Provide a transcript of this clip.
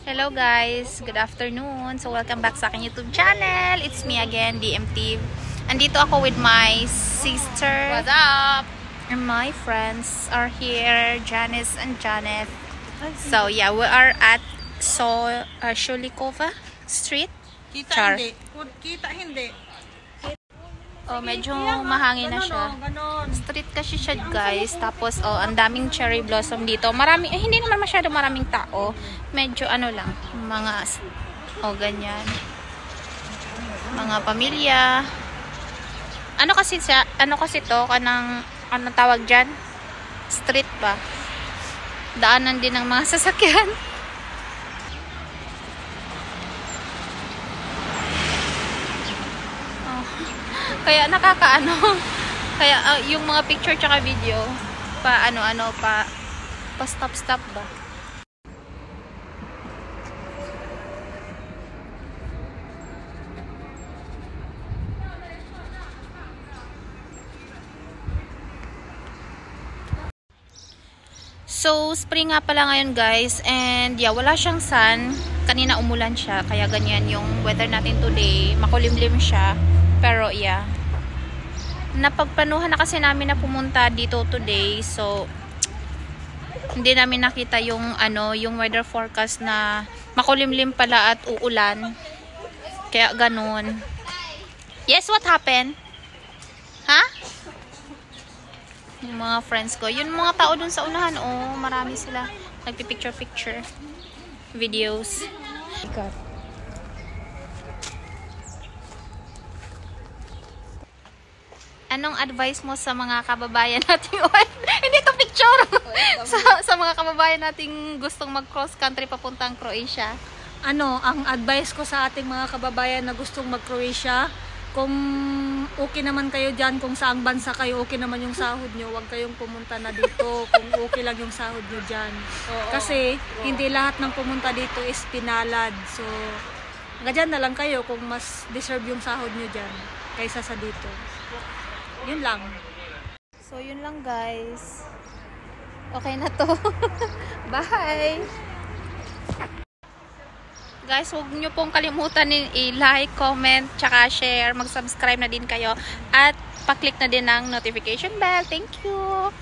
Hello guys, good afternoon. So welcome back sa aking YouTube channel. It's me again, DMT. Andito ako with my sister. What's up? And my friends are here, Janice and Janet. So yeah, we are at Sholikova Street. Kita Char. hindi. Kita hindi. Oh, medyo mahangin na siya. Ganon. Street kasi siya guys. Tapos oh, ang daming cherry blossom dito. Marami, hindi naman masyado maraming tao. Medyo ano lang, mga ganyan. Mga pamilya. Ano kasi to kanang ano tawag diyan? Street ba? Daanan din ng mga sasakyan. Kaya nakakaano. Kaya yung mga picture tsaka video pa stop ba. So spring nga pala ngayon guys, and yeah, wala siyang sun. Kanina umulan siya, kaya ganyan yung weather natin today. Makulimlim siya. Pero yeah, napagplanuhan na kasi namin na pumunta dito today, so hindi namin nakita yung yung weather forecast na makulimlim pala at uulan, kaya ganun. Yes, what happened? Ha? Yung mga friends ko, yun mga tao dun sa unahan, oh marami sila nagpipicture videos. Anong advice mo sa mga kababayan nating hindi to picture sa mga kababayan nating gustong mag-cross country papuntang Croatia? Ang advice ko sa ating mga kababayan na gustong mag-Croatia, kung okay naman kayo dyan, kung saang bansa kayo, okay naman yung sahod nyo, huwag kayong pumunta na dito kung okay lang yung sahod nyo dyan. Kasi hindi lahat ng pumunta dito is pinalad. So, dyan na lang kayo kung mas deserve yung sahod nyo dyan kaysa sa dito. Yun lang. So, yun lang guys. Okay na to. Bye! Guys, huwag nyo pong kalimutan i-like, comment, tsaka share. Mag-subscribe na din kayo. At pa-click na din ng notification bell. Thank you!